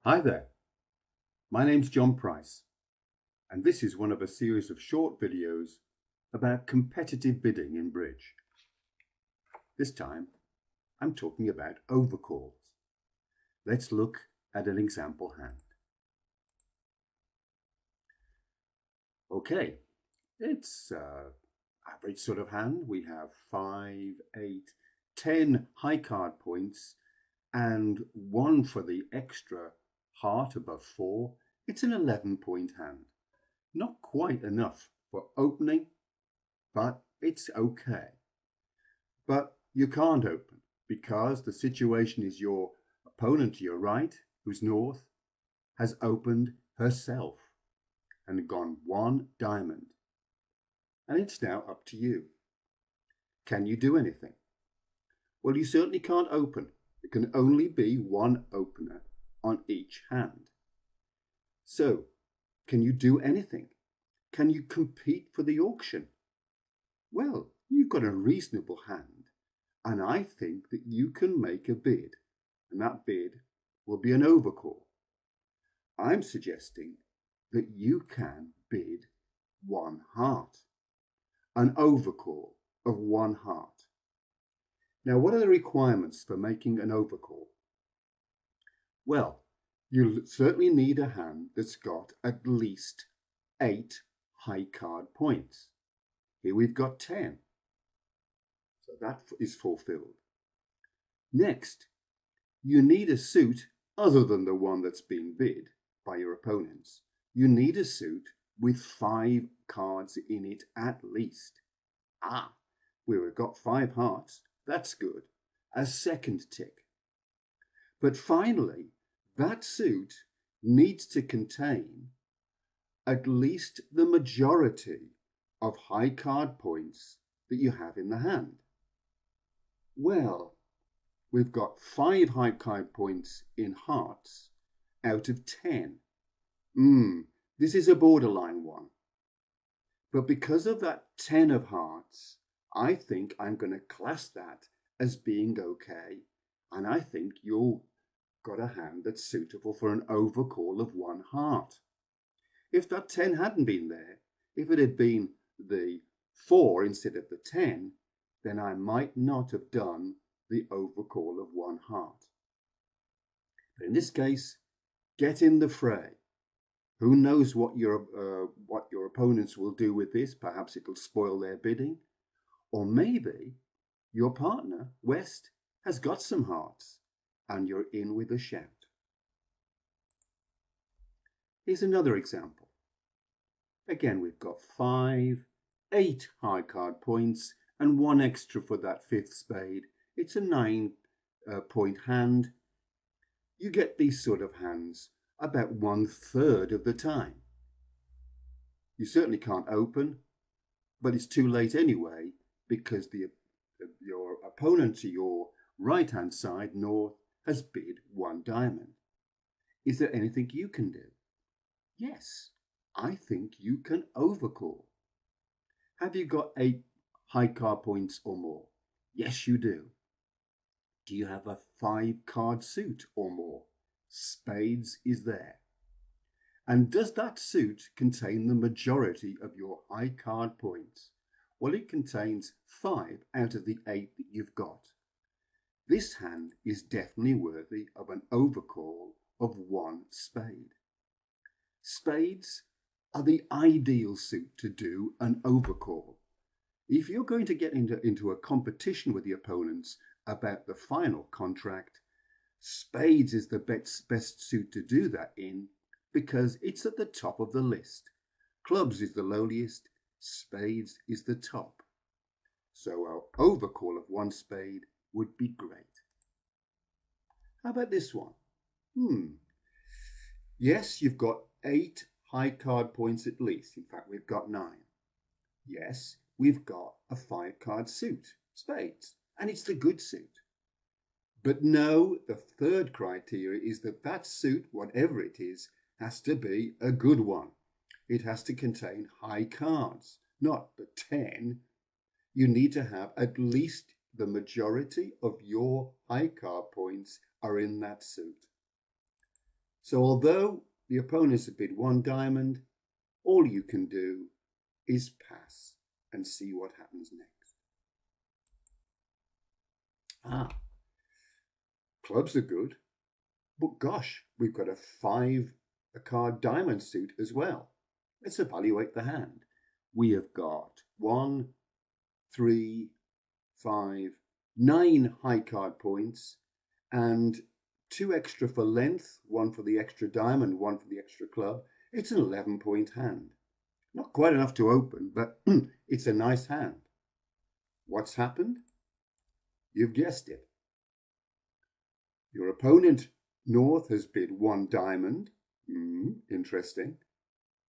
Hi there, my name's John Price, and this is one of a series of short videos about competitive bidding in bridge. This time, I'm talking about overcalls. Let's look at an example hand. Okay, it's an average sort of hand. We have 5, 8, 10 high card points and one for the extra heart above 4. It's an 11-point hand. Not quite enough for opening, but it's okay. But you can't open because the situation is your opponent to your right, who's north, has opened herself and gone 1 diamond. And it's now up to you. Can you do anything? Well, you certainly can't open. There can only be 1 opener on each hand. So, can you do anything? Can you compete for the auction? Well, you've got a reasonable hand, and I think that you can make a bid, and that bid will be an overcall. I'm suggesting that you can bid 1 heart, an overcall of 1 heart. Now, what are the requirements for making an overcall? Well, you certainly need a hand that's got at least 8 high card points. Here we've got 10. So that is fulfilled. Next, you need a suit other than the one that's been bid by your opponents. You need a suit with 5 cards in it at least. We've got 5 hearts. That's good. A second tick. But finally, that suit needs to contain at least the majority of high card points that you have in the hand. Well, we've got 5 high card points in hearts out of 10. This is a borderline one. But because of that 10 of hearts, I think I'm going to class that as being okay. And I think you've got a hand that's suitable for an overcall of 1 heart. If that 10 hadn't been there, if it had been the 4 instead of the 10, then I might not have done the overcall of 1 heart. But in this case, get in the fray. Who knows what your opponents will do with this? Perhaps it'll spoil their bidding. Or maybe your partner, West, has got some hearts and you're in with a shout. Here's another example. Again, we've got 5, 8 high card points and 1 extra for that 5th spade. It's a 9-point hand. You get these sort of hands about 1/3 of the time. You certainly can't open, but it's too late anyway because your opponent to your right-hand side, north, has bid 1 diamond. Is there anything you can do? Yes, I think you can overcall. Have you got 8 high card points or more? Yes, you do. Do you have a 5 card suit or more? Spades is there. And does that suit contain the majority of your high card points? Well, it contains 5 out of the 8 that you've got. This hand is definitely worthy of an overcall of 1 spade. Spades are the ideal suit to do an overcall. If you're going to get into a competition with the opponents about the final contract, spades is the best suit to do that in because it's at the top of the list. Clubs is the lowliest, spades is the top. So an overcall of 1 spade would be great. How about this one? Yes, you've got 8 high card points at least. In fact, we've got 9. Yes, we've got a 5 card suit, spades, and it's the good suit. But no, the third criteria is that that suit, whatever it is, has to be a good one. It has to contain high cards, not the 10. You need to have at least the majority of your high card points are in that suit. So although the opponents have bid one diamond, all you can do is pass and see what happens next. Ah, clubs are good, but gosh, we've got a 5-card diamond suit as well. Let's evaluate the hand. We have got 1, 3, 5, 9 high card points and 2 extra for length, 1 for the extra diamond, 1 for the extra club. It's an 11-point hand. Not quite enough to open, but it's a nice hand. What's happened? You've guessed it. Your opponent, North, has bid 1 diamond. Interesting.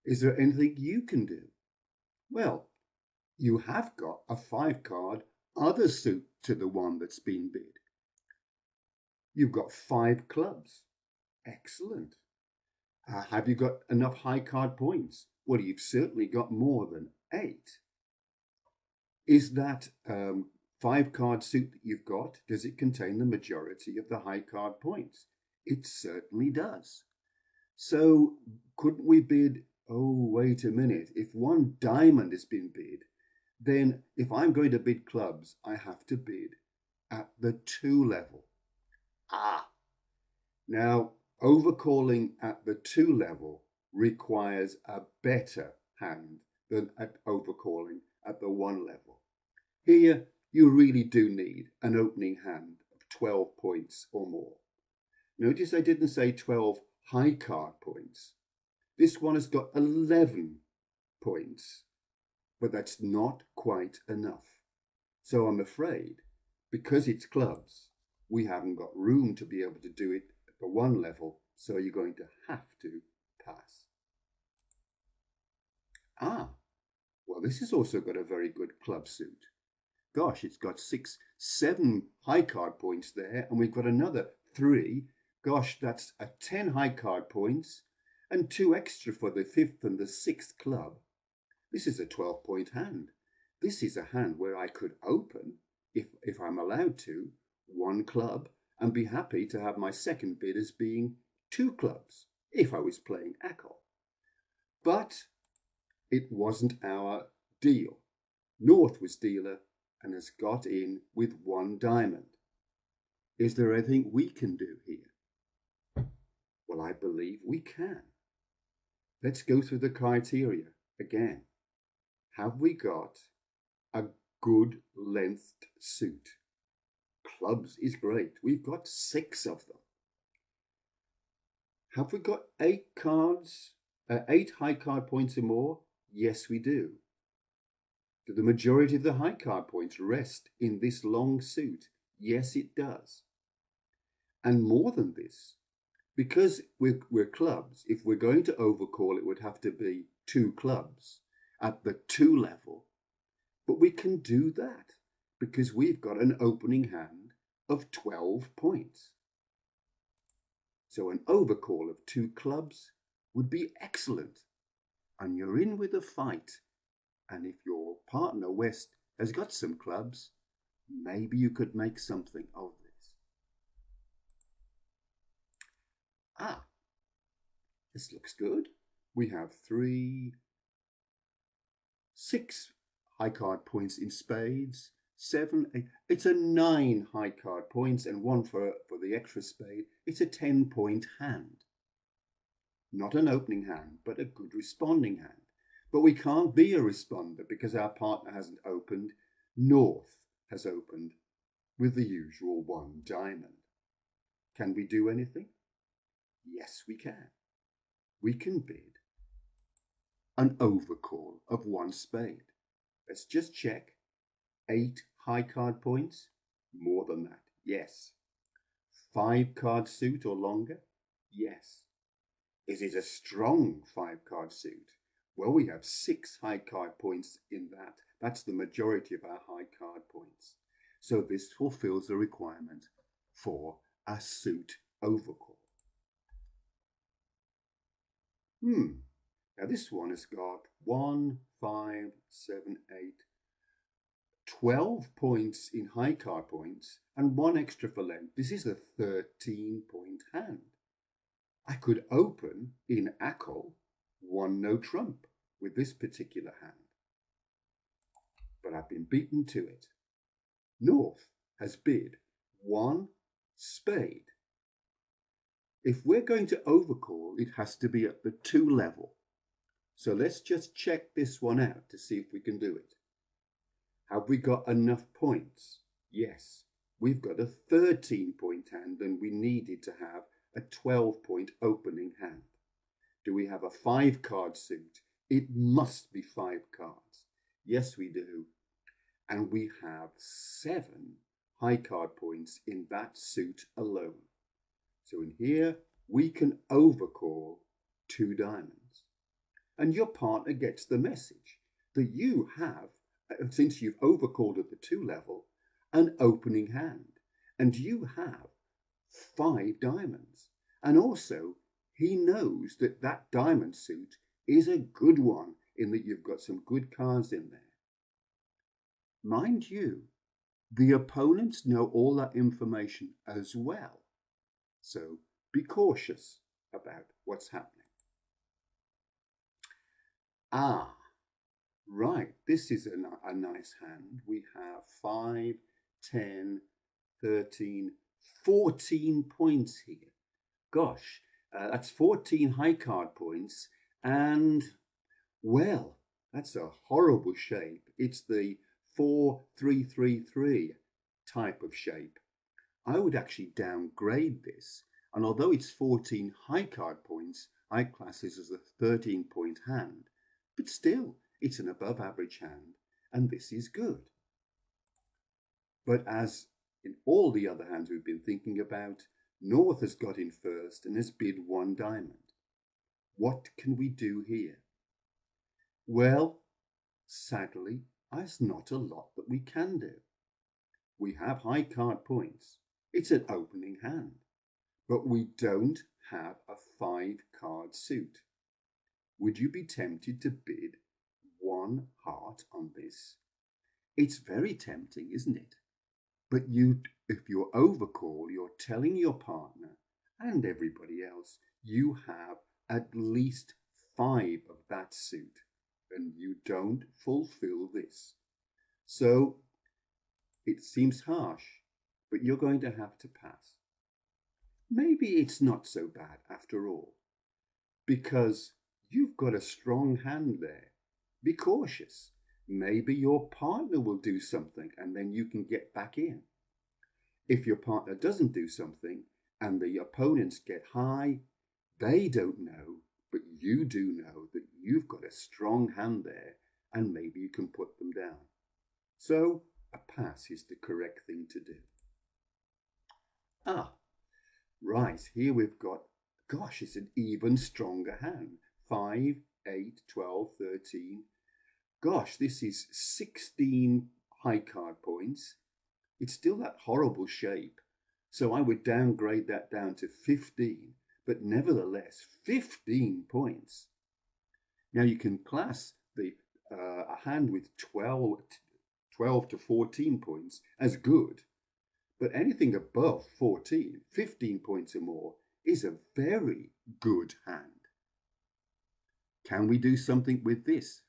Is there anything you can do? Well, you have got a 5-card other suit to the one that's been bid. You've got 5 clubs. Excellent. Have you got enough high card points? Well, you've certainly got more than 8. Is that 5-card suit that you've got, does it contain the majority of the high card points? It certainly does. So couldn't we bid, oh, wait a minute, if 1 diamond has been bid, then if I'm going to bid clubs, I have to bid at the 2 level. Now, overcalling at the 2 level requires a better hand than at overcalling at the 1 level. Here, you really do need an opening hand of 12 points or more. Notice I didn't say 12 high card points. This one has got 11 points, but that's not quite enough. So I'm afraid, because it's clubs, we haven't got room to be able to do it at the 1 level, so you're going to have to pass. Well, this has also got a very good club suit. Gosh, it's got 6, 7 high card points there, and we've got another 3. Gosh, that's a 10 high card points and 2 extra for the 5th and the 6th club. This is a 12-point hand. This is a hand where I could open, if I'm allowed to, 1 club and be happy to have my second bid as being 2 clubs if I was playing Overcall. But it wasn't our deal. North was dealer and has got in with 1 diamond. Is there anything we can do here? Well, I believe we can. Let's go through the criteria again. Have we got a good lengthed suit? Clubs is great. We've got 6 of them. Have we got 8 cards, 8 high card points or more? Yes, we do. Do the majority of the high card points rest in this long suit? Yes, it does. And more than this, because we're clubs, if we're going to overcall, it would have to be 2 clubs at the 2 level. But we can do that because we've got an opening hand of 12 points. So an overcall of 2 clubs would be excellent. And you're in with a fight. And if your partner West has got some clubs, maybe you could make something of this. This looks good. We have 3, 6 high card points in spades, 7, 8. It's a 9 high card points and 1 for the extra spade. It's a 10-point hand. Not an opening hand, but a good responding hand. But we can't be a responder because our partner hasn't opened. North has opened with the usual 1 diamond. Can we do anything? Yes, we can. We can bid an overcall of 1 spade. Let's just check. 8 high card points? More than that, yes. 5 card suit or longer? Yes. Is it a strong 5 card suit? Well, we have 6 high card points in that. That's the majority of our high card points. So this fulfills the requirement for a suit overcall. Now this one has got 1, 5, 7, 8, 12 points in high card points and 1 extra for length. This is a 13-point hand. I could open in ACL one no trump with this particular hand, but I've been beaten to it. North has bid one spade. If we're going to overcall, it has to be at the 2 level. So let's just check this one out to see if we can do it. Have we got enough points? Yes, we've got a 13-point hand and we needed to have a 12-point opening hand. Do we have a 5-card suit? It must be 5 cards. Yes, we do. And we have 7 high card points in that suit alone. So in here, we can overcall 2 diamonds. And your partner gets the message that you have, since you've overcalled at the 2 level, an opening hand. And you have 5 diamonds. And also, he knows that that diamond suit is a good one in that you've got some good cards in there. Mind you, the opponents know all that information as well. So be cautious about what's happening. Ah, right, this is a nice hand. We have 5, 10, 13, 14 points here. Gosh, that's 14 high card points, and, well, that's a horrible shape. It's the 4-3-3-3 type of shape. I would actually downgrade this, and although it's 14 high card points, I class this as a 13-point hand, but still, it's an above average hand, and this is good. But as in all the other hands we've been thinking about, North has got in first and has bid 1 diamond. What can we do here? Well, sadly, there's not a lot that we can do. We have high card points. It's an opening hand, but we don't have a 5-card suit. Would you be tempted to bid 1 heart on this? It's very tempting, isn't it? But if you're overcall, you're telling your partner and everybody else you have at least 5 of that suit, and you don't fulfill this. So it seems harsh, but you're going to have to pass. Maybe it's not so bad after all, because you've got a strong hand there. Be cautious. Maybe your partner will do something and then you can get back in. If your partner doesn't do something and the opponents get high, they don't know, but you do know that you've got a strong hand there and maybe you can put them down. So a pass is the correct thing to do. Ah, right, here we've got, gosh, it's an even stronger hand. 5, 8, 12, 13. Gosh, this is 16 high card points. It's still that horrible shape. So I would downgrade that down to 15, but nevertheless, 15 points. Now you can class a hand with 12 to 14 points as good, but anything above 14, 15 points or more is a very good hand. Can we do something with this?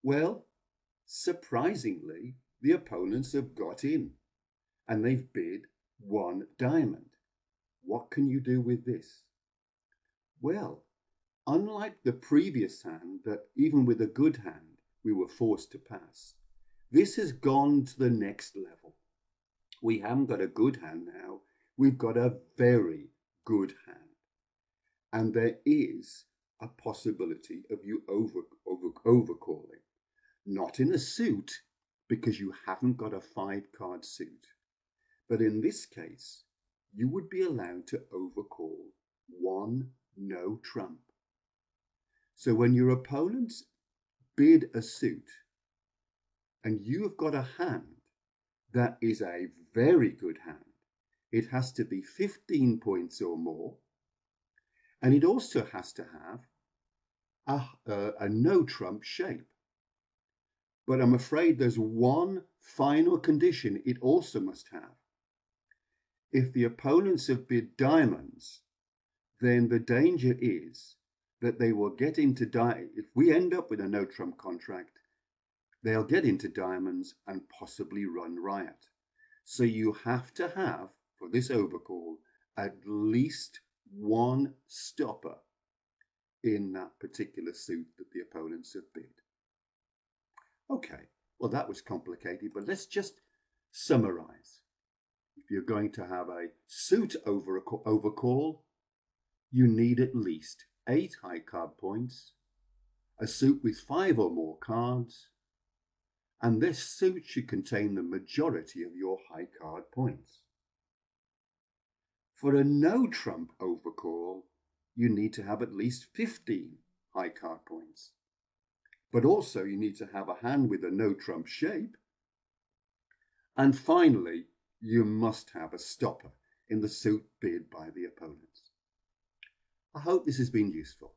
Well, surprisingly, the opponents have got in and they've bid 1 diamond. What can you do with this? Well, unlike the previous hand that even with a good hand we were forced to pass, this has gone to the next level. We haven't got a good hand now, we've got a very good hand. And there is a possibility of you overcalling. Not in a suit, because you haven't got a 5-card suit. But in this case, you would be allowed to overcall 1 no trump. So when your opponents bid a suit, and you have got a hand that is a very good hand, it has to be 15 points or more, and it also has to have a no trump shape. But I'm afraid there's one final condition it also must have. If the opponents have bid diamonds, then the danger is that they will get into if we end up with a no trump contract, they'll get into diamonds and possibly run riot. So you have to have, for this overcall, at least one stopper in that particular suit that the opponents have bid. Okay, well, that was complicated, but let's just summarize. If you're going to have a suit overcall, you need at least 8 high card points, a suit with 5 or more cards, and this suit should contain the majority of your high card points. For a no trump overcall, you need to have at least 15 high card points. But also you need to have a hand with a no trump shape. And finally, you must have a stopper in the suit bid by the opponents. I hope this has been useful.